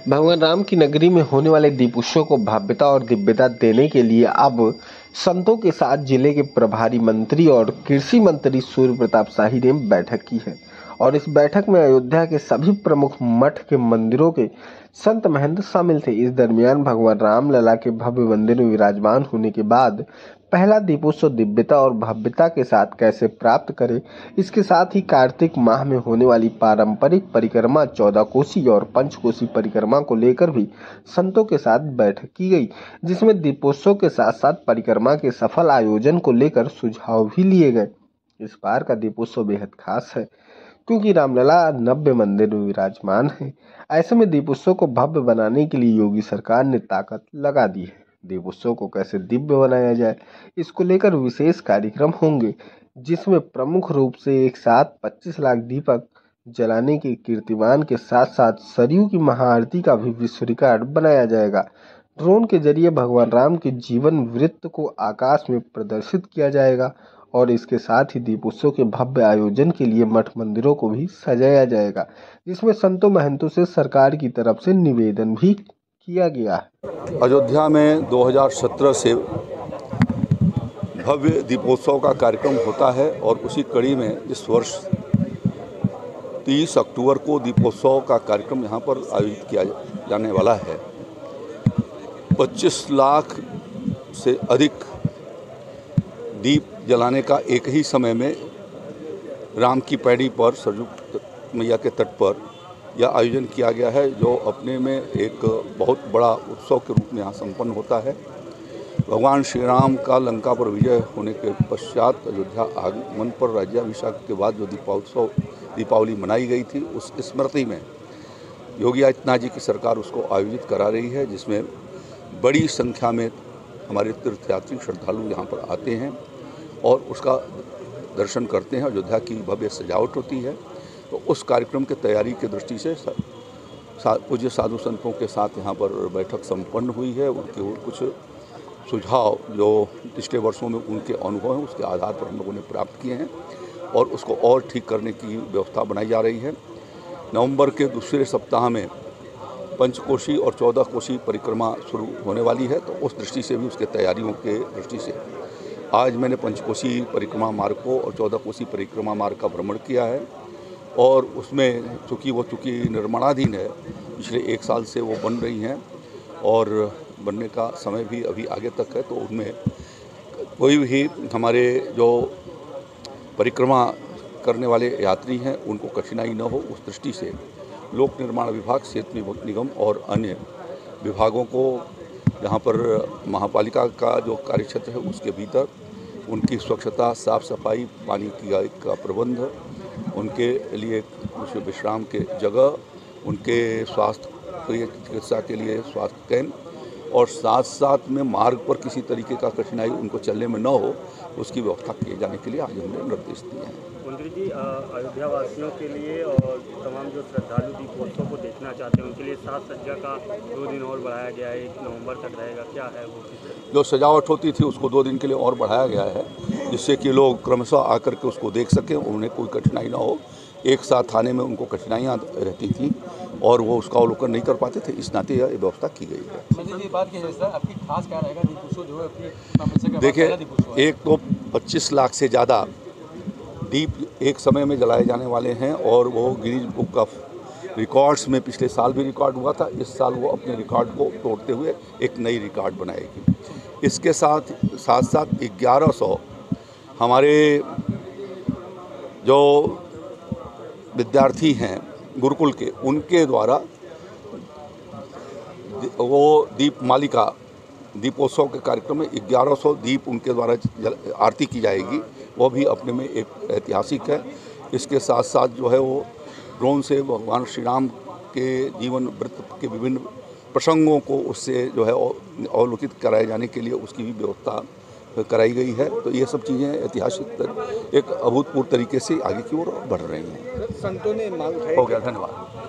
भगवान राम की नगरी में होने वाले दीप उत्सव को भव्यता और दिव्यता देने के लिए अब संतों के साथ जिले के प्रभारी मंत्री और कृषि मंत्री सूर्य प्रताप शाही ने बैठक की है। और इस बैठक में अयोध्या के सभी प्रमुख मठ के मंदिरों के संत महंत शामिल थे। इस दरमियान भगवान राम लला के भव्य मंदिर में विराजमान होने के बाद पहला दीपोत्सव दिव्यता और भव्यता के साथ कैसे प्राप्त करें, इसके साथ ही कार्तिक माह में होने वाली पारंपरिक परिक्रमा 14 कोसी और पंचकोसी परिक्रमा को लेकर भी संतों के साथ बैठक की गई, जिसमें दीपोत्सव के साथ साथ परिक्रमा के सफल आयोजन को लेकर सुझाव भी लिए गए। इस बार का दीपोत्सव बेहद खास है क्योंकि रामलला नव्य मंदिर में विराजमान है। ऐसे में दीपोत्सव को भव्य बनाने के लिए योगी सरकार ने ताकत लगा दी है। दीपोत्सव को कैसे दिव्य बनाया जाए, इसको लेकर विशेष कार्यक्रम होंगे, जिसमें प्रमुख रूप से एक साथ 25 लाख दीपक जलाने के कीर्तिमान के साथ साथ सरयू की महाआरती का भी विश्व रिकॉर्ड बनाया जाएगा। ड्रोन के जरिए भगवान राम के जीवन वृत्त को आकाश में प्रदर्शित किया जाएगा और इसके साथ ही दीपोत्सव के भव्य आयोजन के लिए मठ मंदिरों को भी सजाया जाएगा, जिसमें संतों महंतों से सरकार की तरफ से निवेदन भी किया गया है। अयोध्या में 2017 से भव्य दीपोत्सव का कार्यक्रम होता है और उसी कड़ी में इस वर्ष 30 अक्टूबर को दीपोत्सव का कार्यक्रम यहाँ पर आयोजित किया जाने वाला है। 25 लाख से अधिक दीप जलाने का एक ही समय में राम की पैड़ी पर सरयू मैया के तट पर यह आयोजन किया गया है, जो अपने में एक बहुत बड़ा उत्सव के रूप में यहाँ संपन्न होता है। भगवान श्री राम का लंका पर विजय होने के पश्चात अयोध्या आगमन पर राज्याभिषेक के बाद जो दीपावली मनाई गई थी, उस स्मृति में योगी आदित्यनाथ जी की सरकार उसको आयोजित करा रही है, जिसमें बड़ी संख्या में हमारे तीर्थयात्री श्रद्धालु यहाँ पर आते हैं और उसका दर्शन करते हैं। अयोध्या की भव्य सजावट होती है, तो उस कार्यक्रम की तैयारी की दृष्टि से पूज्य साधु संतों के साथ यहाँ पर बैठक संपन्न हुई है। उनके कुछ सुझाव जो पिछले वर्षों में उनके अनुभव हैं, उसके आधार पर हम लोगों ने प्राप्त किए हैं और उसको और ठीक करने की व्यवस्था बनाई जा रही है। नवंबर के दूसरे सप्ताह में पंचकोशी और 14 कोसी परिक्रमा शुरू होने वाली है, तो उस दृष्टि से भी उसके तैयारियों के दृष्टि से आज मैंने पंचकोशी परिक्रमा मार्ग को और 14 कोसी परिक्रमा मार्ग का भ्रमण किया है और उसमें चूँकि निर्माणाधीन है, पिछले 1 साल से वो बन रही हैं और बनने का समय भी अभी आगे तक है, तो उनमें कोई भी हमारे जो परिक्रमा करने वाले यात्री हैं उनको कठिनाई न हो, उस दृष्टि से लोक निर्माण विभाग, सेतु निगम और अन्य विभागों को यहाँ पर महापालिका का जो कार्यक्षेत्र है उसके भीतर उनकी स्वच्छता, साफ सफाई, पानी का प्रबंध, उनके लिए कुछ विश्राम के जगह, उनके स्वास्थ्य चिकित्सा के लिए स्वास्थ्य केंद्र और साथ साथ में मार्ग पर किसी तरीके का कठिनाई उनको चलने में न हो, उसकी व्यवस्था किए जाने के लिए आज हमने निर्देश दिए हैं। मंत्री जी, अयोध्या वासियों के लिए और तमाम जो श्रद्धालु दीपोत्सव को देखना चाहते हैं उनके लिए साज सज्जा का 2 दिन और बढ़ाया गया है, 1 नवंबर तक रहेगा, क्या है वो? जो सजावट होती थी उसको 2 दिन के लिए और बढ़ाया गया है, जिससे कि लोग क्रमशः आकर के उसको देख सकें, उन्हें कोई कठिनाई ना हो। एक साथ आने में उनको कठिनाइयाँ रहती थी और वो उसका अवलोकन नहीं कर पाते थे, इस नाते यह व्यवस्था की गई है। देखिए, एक तो 25 लाख से ज़्यादा दीप एक समय में जलाए जाने वाले हैं और वो गिनीज बुक ऑफ रिकॉर्ड्स में पिछले साल भी रिकॉर्ड हुआ था। इस साल वो अपने रिकॉर्ड को तोड़ते हुए एक नई रिकॉर्ड बनाएगी। इसके साथ साथ 1100 हमारे जो विद्यार्थी हैं गुरुकुल के, उनके द्वारा वो दीप मालिका दीपोत्सव के कार्यक्रम में 1100 दीप उनके द्वारा आरती की जाएगी, वो भी अपने में एक ऐतिहासिक है। इसके साथ साथ जो है वो ड्रोन से भगवान श्री राम के जीवन वृत्त के विभिन्न प्रसंगों को उससे जो है अवलोकित कराए जाने के लिए उसकी भी व्यवस्था कराई गई है। तो ये सब चीज़ें ऐतिहासिक एक अभूतपूर्व तरीके से आगे की ओर बढ़ रही हैं। संतों ने मांग उठाई। हो गया, धन्यवाद।